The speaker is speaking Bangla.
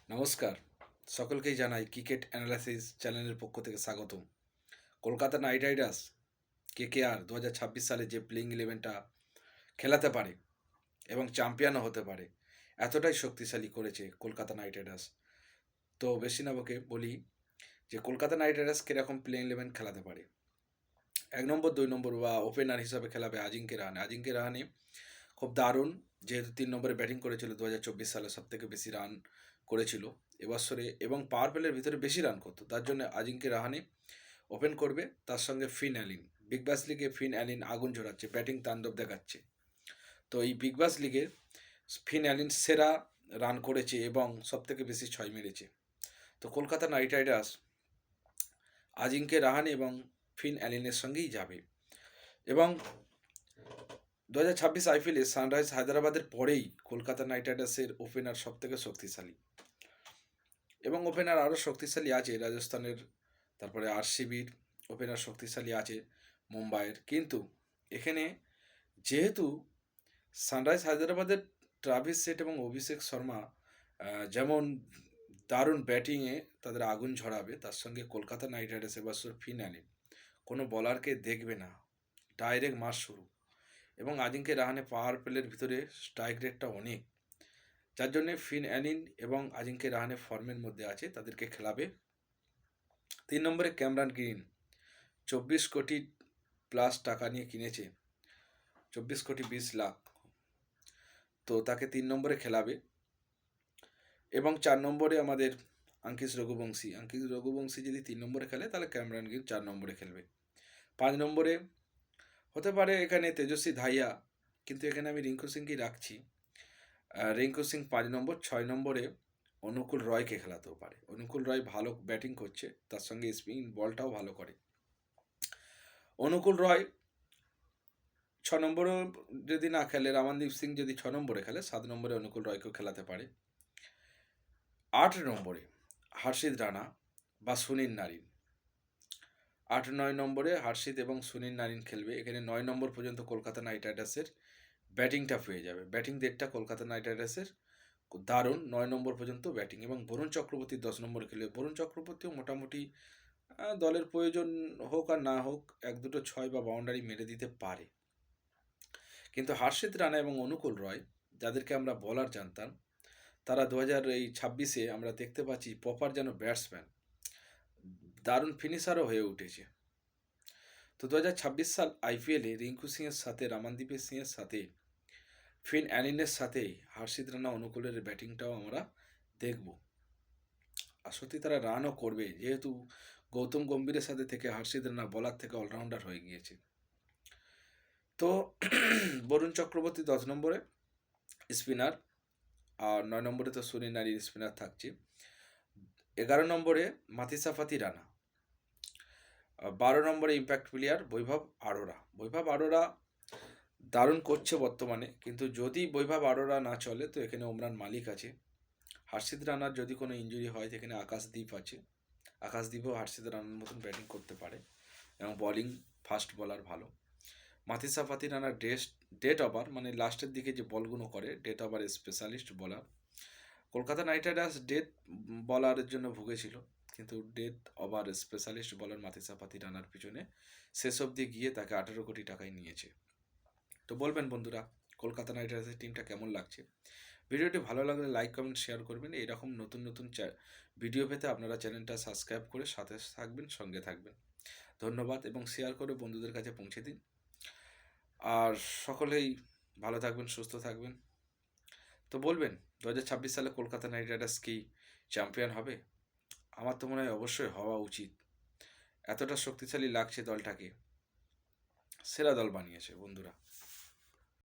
নমস্কার, সকলকেই জানাই ক্রিকেট অ্যানালাইসিস চ্যানেলের পক্ষ থেকে স্বাগতম। কলকাতা নাইট রাইডার্স কেকেআর 2026 সালে যে প্লেইং ইলেভেনটা খেলাতে পারে এবং চ্যাম্পিয়নও হতে পারে, এতটাই শক্তিশালী করেছে কলকাতা নাইট রাইডার্স। তো বেশি না বকে বলি যে কলকাতা নাইট রাইডার্স কীরকম প্লেইং ইলেভেন খেলাতে পারে। 1 নম্বর 2 নম্বর বা ওপেনার হিসাবে খেলাবে আজিঙ্কে রাহানে। আজিঙ্কে রাহানে খুব দারুণ, যেহেতু 3 নম্বরে ব্যাটিং করেছিল 2024 সালে, সবথেকে বেশি রান করেছিল এবছরে এবং পাওয়ার প্লের ভিতরে বেশি রান করতো, তার জন্য আজিঙ্কে রাহানে ওপেন করবে। তার সঙ্গে ফিন অ্যালিন, বিগ ব্যাশ লিগে ফিন অ্যালিন আগুন ঝরাচ্ছে, ব্যাটিং তাণ্ডব দেখাচ্ছে। তো এই বিগ ব্যাশ লিগে ফিন অ্যালিন সেরা রান করেছে এবং সবথেকে বেশি ছয় মেরেছে। তো কলকাতা নাইট রাইডার্স আজিঙ্কে রাহানে এবং ফিন অ্যালিনের সঙ্গেই যাবে। এবং 2026 আইপিএলে সানরাইজ হায়দ্রাবাদের পরেই কলকাতা নাইট রাইডার্সের ওপেনার সবথেকে শক্তিশালী, এবং ওপেনার আরও শক্তিশালী আছে রাজস্থানের, তারপরে আরসিবির ওপেনার শক্তিশালী আছে মুম্বাইয়ের। কিন্তু এখানে যেহেতু সানরাইজ হায়দ্রাবাদের ট্রাভিস সেট এবং অভিষেক শর্মা যেমন দারুণ ব্যাটিংয়ে তাদের আগুন ঝরাবে, তার সঙ্গে কলকাতা নাইট রাইডার্স এবছর ফিনালে কোনো বলারকে দেখবে না, ডাইরেক্ট মাস শুরু। এবং আজিঙ্কে রাহানে পাওয়ার প্লের ভিতরে স্ট্রাইক রেটটা অনেক, যার জন্যে ফিন অ্যালিন এবং আজিঙ্কে রাহানে ফর্মের মধ্যে আছে, তাদেরকে খেলাবে। 3 নম্বরে ক্যামরান গ্রিন 24 কোটি প্লাস টাকা নিয়ে কিনেছে, 24 কোটি 20 লাখ, তো তাকে 3 নম্বরে খেলাবে। এবং 4 নম্বরে আমাদের আঙ্কিশ রঘুবংশী যদি 3 নম্বরে খেলে, তাহলে ক্যামরান গ্রিন 4 নম্বরে খেলবে। 5 নম্বরে হতে পারে এখানে তেজস্বী ধাইয়া, কিন্তু এখানে আমি রিঙ্কু সিংকেই রাখছি। রিঙ্কু সিং 5 নম্বর। 6 নম্বরে অনুকূল রয়কে খেলাতেও পারে। অনুকূল রয় ভালো ব্যাটিং করছে, তার সঙ্গে স্পিন বলটাও ভালো করে। অনুকূল রয় 6 নম্বরেও যদি না খেলে, রামানদীপ সিং যদি 6 নম্বরে খেলে, 7 নম্বরে অনুকূল রয়কেও খেলাতে পারে। 8 নম্বরে হর্ষিত রানা বা সুনীল নারিন। 8-9 নম্বরে হর্ষিত এবং সুনীল নারিন খেলবে। এখানে 9 নম্বর পর্যন্ত কলকাতা নাইট রাইডার্সের ব্যাটিংটা পেয়ে যাবে। ব্যাটিং ডেটটা কলকাতা নাইট রাইডার্সের দারুণ, 9 নম্বর পর্যন্ত ব্যাটিং। এবং বরুণ চক্রবর্তী 10 নম্বরে খেলবে। বরুণ চক্রবর্তীও মোটামুটি দলের প্রয়োজন হোক আর না হোক 1-2 ছয় বা বাউন্ডারি মেরে দিতে পারে। কিন্তু হর্ষিত রানা এবং অনুকূল রয়, যাদেরকে আমরা বলার জানতাম, তারা 2026-এ আমরা দেখতে পাচ্ছি প্রপার যেন ব্যাটসম্যান, দারুণ ফিনিশারও হয়ে উঠেছে। তো 2026 সাল আইপিএলে রিঙ্কু সিংয়ের সাথে, রামানদীপ সিংয়ের সাথে, ফিন অ্যালিনের সাথে হর্ষিত রানা অনুকূলের ব্যাটিংটাও আমরা দেখব। আর সত্যি তারা রানও করবে, যেহেতু গৌতম গম্ভীরের সাথে থেকে হর্ষিত রানা বলার থেকে অলরাউন্ডার হয়ে গিয়েছে। তো বরুণ চক্রবর্তী 10 নম্বরে স্পিনার, আর 9 নম্বরে তো সুনীল নারিন স্পিনার থাকছে। 11 নম্বরে মাথিসা ফাতি রানা। 12 নম্বরে ইম্প্যাক্ট প্লেয়ার বৈভব আরোরা। বৈভব আরোরা দারুণ করছে বর্তমানে, কিন্তু যদি বৈভব আরোরা না চলে, তো এখানে ওমরান মালিক আছে। হর্ষিত রানার যদি কোনো ইঞ্জুরি হয়, তো এখানে আকাশদীপ আছে। আকাশদীপও হর্ষিত রানার মতন ব্যাটিং করতে পারে এবং বলিং ফাস্ট বলার ভালো। মাথিসা ফাতি রানার ডেট ওভার, মানে লাস্টের দিকে যে বলগুলো করে, ডেট ওভার স্পেশালিস্ট বলার। কলকাতা নাইট রাইডার্স ডেট বলারের জন্য ভুগেছিল, কিন্তু ডেট ওভার স্পেশালিস্ট বলার মাথিসা ফাতি রানার পিছনে শেষ অবধি গিয়ে তাকে 18 কোটি টাকায় নিয়েছে। তো বলবেন বন্ধুরা, কলকাতা নাইট রাইডার্সের টিমটা কেমন লাগছে? ভিডিওটি ভালো লাগলে লাইক, কমেন্ট, শেয়ার করবেন। এরকম নতুন নতুন ভিডিও পেতে আপনারা চ্যানেলটা সাবস্ক্রাইব করে সাথে থাকবেন, সঙ্গে থাকবেন। ধন্যবাদ, এবং শেয়ার করে বন্ধুদের কাছে পৌঁছে দিন। আর সকলেই ভালো থাকবেন, সুস্থ থাকবেন। তো বলবেন 2026 সালে কলকাতা নাইট রাইডার্স কি চ্যাম্পিয়ন হবে? আমার তো মনে হয় অবশ্যই হওয়া উচিত। এতটা শক্তিশালী লাগছে দলটাকে, সেরা দল বানিয়েছে বন্ধুরা।